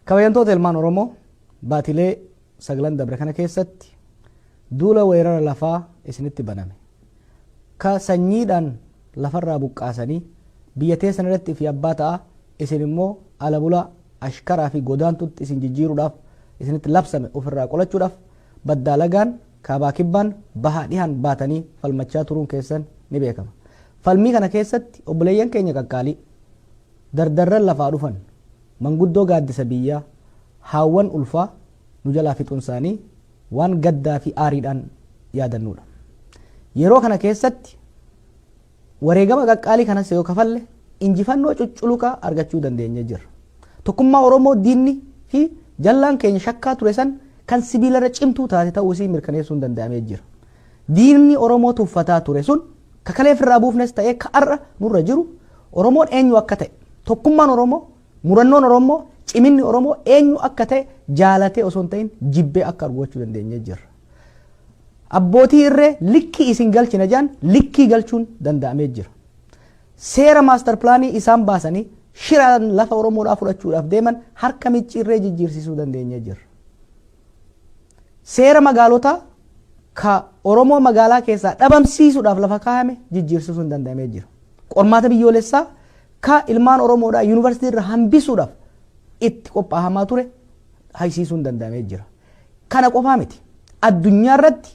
Kabajantoota ilmaan Oromoo baatilee sagalan dabre kana keessatti duula weerara lafaa isinitti baname. Ka sanyiidhaan lafarraa buqqaasanii biyya teessan irratti fi abbaa ta'a isin immoo ala bulaa ashkaraa fi godaantutti isin jijjiiruudhaaf isinitti labsame ofirraa qolachuudhaaf baddaa lagaan kaabaa kibbaan bahaa dhihaan baatanii falmachaa turuun keessan ni beekama. Falmii kana keessatti obboleeyyan keenya qaqqaalii dardarran lafaa dhufan manguddoo gaaddisa biyyaa haawwan ulfaa nu jalaa fixuun isaanii waan gaddaa fi aariidhaan yaadannuudha. Yeroo kana keessatti wareegama qaqqaalii kanas yoo kafalle injifannoo cucculuqaa argachuu dandeenya jirra. Tokkummaa Oromoo diinni fi jallaan keenya shakkaa ture san kan sibiilarra cimtuu taate ta'uu isii mirkaneessuun danda'amee jira. Diinni Oromoo tuffataa ture sun kakalee firraa buufnes ta'ee ka'arra nurra jiru Oromoon eenyu akka ta'e tokkummaan Oromoo murannoon Oromoo ciminni Oromoo eenyu akka ta'e jaalatee osoo hin ta'in jibbee akka argachuu dandeenye jirra. Abbootii irree likkii isin galchina jaan likkii galchuun danda'amee jira. Seera maastar pilaanii isaan baasanii shiraan lafa Oromoodhaa fudhachuudhaaf deeman harka micciirree jijjiirsisuu dandeenye jirra. Seera magaalotaa ka Oromoo magaalaa keessaa dhabamsiisuudhaaf lafa kaa'ame jijjiirsisuun danda'amee jira. Qormaata biyyoolessaa ka ilmaan Oromoodhaa yuunivarsiitii irra hambisuudhaaf itti qophaahamaa ture haysiisuun danda'amee jira. Kana qofaa miti. Addunyaa irratti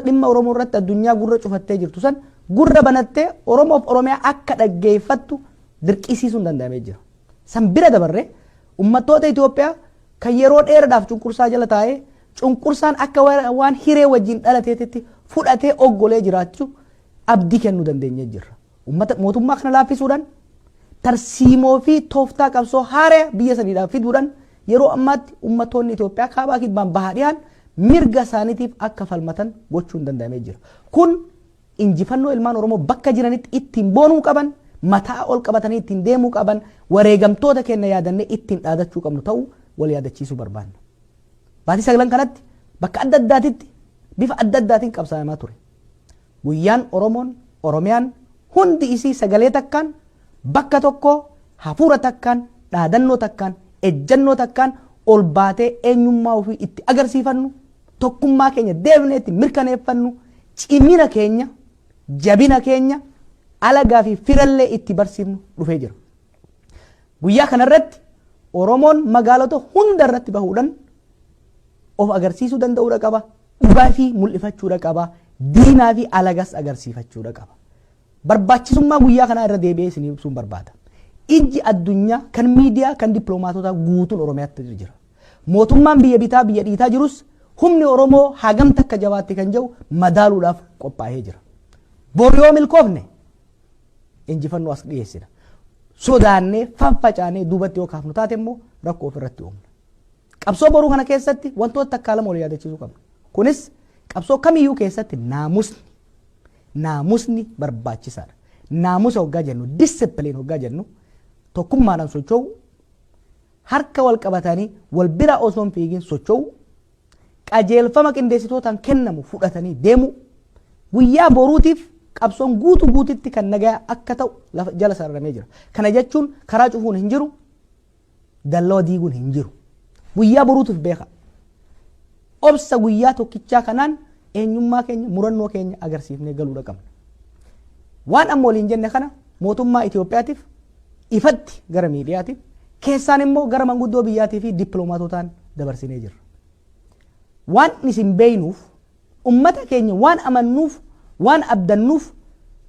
dhimma Oromoo irratti addunyaa gurra cufattee jirtu san gurra banattee Oromoof Oromiyaa akka dhaggeeffattu dirqisiisuun danda'amee jira. San bira dabarree uummattoota Itoophiyaa kan yeroo dheeraadhaaf cunqursaa jala taa'ee cunqursaan akka waan hiree wajjin dhalateetti fudhatee oggolee jiraachuu abdii kennuu dandeenye jirra. Mootummaa kana laaffisuudhaan tarsiimoo fi tooftaa qabsoo haaraa biyya saniidhaaf fiduudhaan yeroo ammaatti uummattoonni Itoophiyaa kaabaa kibbaan bahaa dhiyaan mirga isaaniitiif akka falmatan gochuun danda'amee jira. Kun injifannoo ilmaan Oromoo bakka jiranitti ittiin boonuu qaban, mataa ol qabatanii ittiin deemuu qaban, wareegamtoota keenya yaadannee ittiin dhaadachuu qabnu ta'uu wal yaadachiisuu barbaanna. Baatii sagalan kanatti bakka adda addaatitti bifa adda addaatiin qabsaafamaa ture. Guyyaan Oromoon Oromiyaan hundi isii sagalee takkaan bakka tokko hafuura takkaan dhaadannoo takkaan ejjannoo takkaan ol baatee eenyummaa ofii itti agarsiifannu tokkummaa keenya deebinee itti mirkaneeffannu cimina keenya jabina keenya alagaa fi firallee itti barsiifnu dhufee jira. Guyyaa kanarratti Oromoon magaalota hunda irratti bahuudhaan of agarsiisuu danda'uudha qaba. Dhugaa fi mul'ifachuudha qaba. Diinaa fi alagas agarsiifachuudha qaba. Barbaachisummaa guyyaa kanaa irra deebi'ee isin ibsuun barbaada. Ijji addunyaa kan miidiyaa kan dippiloomaatota guutuun Oromiyaatti jira. Mootummaan biyya bitaa biyya dhiitaa jirus humni Oromoo hagam takka jabaatti kan jiru madaaluudhaaf qophaa'ee jira. Bor yoo milkoofne injifannoo as dhiyeessina. Sodaannee fanfacaanee duubatti yoo kaafnu taate immoo rakkoo ofirratti uumna. Qabsoo boruu kana keessatti wantoota takkaa lama wal yaadachiisuu qabna. Kunis qabsoo kamiyyuu keessatti naamusni barbaachisaadha. Naamusa hoggaa jennu disipiliin hoggaa jennu tokkummaadhaan socho'u harka wal qabatanii wal bira osoo hin fiigin socho'u qajeelfama qindeessitootaan kennamu fudhatanii deemu guyyaa boruutiif qabsoon guutuutti kan nagaa akka ta'u jala sararamee jira. Kana jechuun karaa cufuun hin jiru, dalloo diiguun hin jiru. Guyyaa boruutiif beeka. Obsa guyyaa tokkichaa kanaan eenyummaa keenya murannoo keenya agarsiifnee galuudha qabna. Waan amma waliin jenne kana mootummaa Itoophiyaatiif ifatti gara miidiyaatiif keessaan immoo gara manguddoo biyyaatii fi dippiloomaatotaan dabarsinee jirra. Waan isin beeynuuf ummata keenya waan amannuuf waan abdannuuf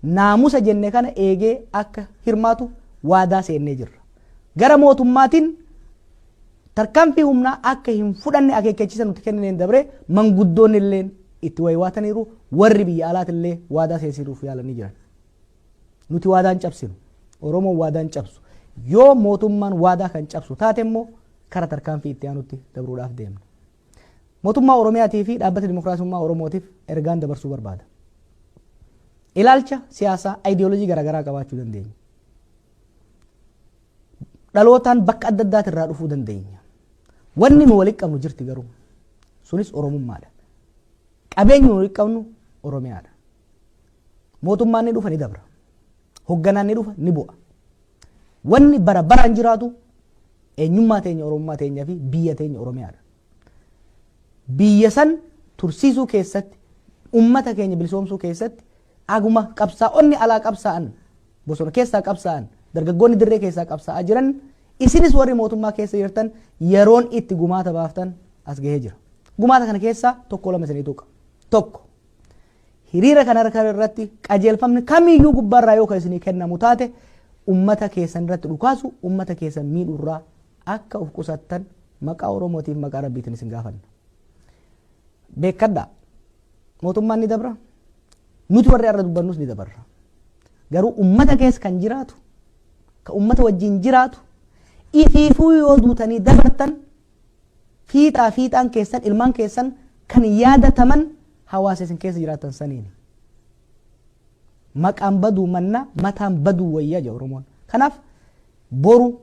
naamusa jenne kana eegee akka hirmaatu waadaa seennee jirra. Gara mootummaatiin tarkaanfii humnaa akka hin fudhanne akeekkachiisa nuti kenneen dabre manguddoonni illee itti waywaataniiru warri biyya alaati illee waadaa seensisuuf yaalanii jiran. Nuti waadaan cabsinu Oromoon waadaan cabsu yoo mootummaan waadaa kan cabsu taate immoo kara tarkaanfii itti aanutti dabruudhaaf deemna. Mootummaa Oromiyaatii fi dhaabbata Dimookiraasummaa Oromootiif ergaan dabarsuu barbaada. Ilaalcha siyaasaa ayidiyooloojii garaagaraa qabaachuu dandeenya. Dhalootaan bakka adda addaati irraa dhufuu dandeenya. Wanni nu walitti qabnu jirti garuu sunis Oromummaadha. Qabeenyi nu walitti qabnu Oromiyaadha. Mootummaan ni dhufa ni dabra. Hogganaan ni dhufa ni bu'a. Wanni bara baraan jiraatu eenyummaa teenya Oromummaa teenyaa fi biyya teenya Oromiyaadha. Biyya san tursiisuu keessatti ummata keenya bilisoomsuu keessatti aguma qabsaa'onni alaa qabsaa'an bosona keessaa qabsaa'an dargaggoonni dirree keessaa qabsaa'aa jiran isinis warri mootummaa keessa jirtan yeroon itti gumaata baaftan as gahee jira. Gumaata kana keessaa tokko lama isinii tuqa. Tokko hiriira kana irratti qajeelfamni kamiyyuu gubbaarraa yoo kan isinii kennamu taate ummata keessan irratti dhukaasu ummata keessan miidhurraa akka of qusattan maqaa Oromootiif maqaa Rabbiitiin isin gaafanna. Beekadhaa mootummaan ni dabra nuti warri irra dubbannus ni dabarra. Garuu ummata keessa kan jiraatu ka ummata wajjin jiraatu ifiifuu yoo duutanii dabartan fiixaan keessan ilmaan keessan kan yaadataman hawaasa isin keessa jiraatan saniini. Maqaan baduu manna mataan baduu wayyaa jedha Oromoon. Kanaaf boru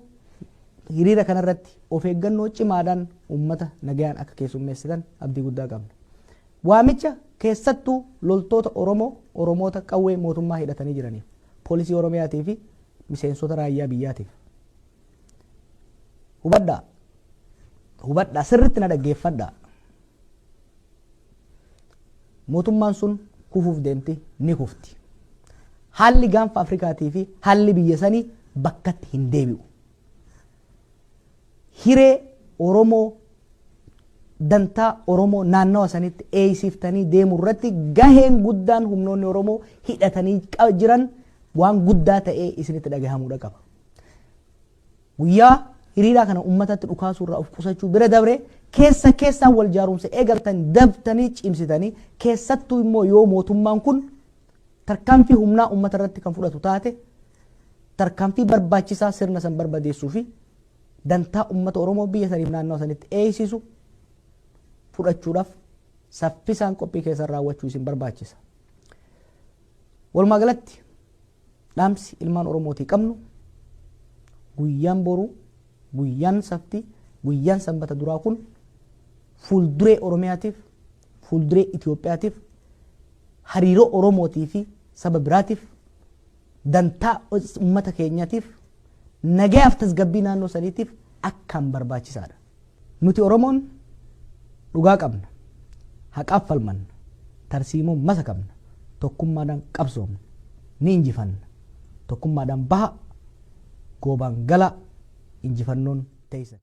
hiriira kanarratti of eeggannoo cimaadhaan ummata nagayaan akka keessummeessitan abdii guddaa qabna. Waamicha keessattuu loltoota Oromoota qawwee mootummaa hidhatanii jiraniif poolisii Oromiyaatii fi miseensota raayyaa biyyaatiif. Hubadhaa sirriitti na dhaggeeffadhaa. Mootummaan sun kufuuf deemti ni kufti. Haalli gaanfa Afrikaatii fi haalli biyya sanii bakkatti hin deebi'u. Hiree Oromoo dantaa Oromoo naannawa sanitti eeysiftanii deemuu irratti gaheen guddaan humnoonni Oromoo hidhatanii jiran waan guddaa ta'ee isinitti dhagahamuudha qaba. Guyyaa hiriiraa kana ummatatti dhukaasuurraa of qusachuu bira dabre keessaan wal jaarumsa eegaltan dabtanii cimsitanii keessattuu immoo yoo mootummaan kun tarkaanfii humnaa ummata irratti kan fudhatu taate tarkaanfii barbaachisaa sirna san barbadeessuu fi dantaa ummata Oromoo biyya saniif naannawa sanitti eeysisu fudhachuudhaaf saffisaan qophii keessan raawwachuu isin barbaachisa. Walumaa galatti dhaamsi ilmaan Oromootii qabnu guyyaan boruu guyyaan saftii guyyaan sanbata duraa kun fuulduree Oromiyaatiif fuulduree Itoophiyaatiif hariiroo Oromootii fi saba biraatiif dantaa ummata keenyaatiif nagayaaf tasgabbii naannoo saniitiif akkaan barbaachisaadha. Nuti Oromoon dhugaa qabna, haqaaf falmanna, tarsiimoo masa qabna, tokkummaadhaan qabsoomna, ni injifanna, tokkummaadhaan baha, goobaan gala injifannoon teessan.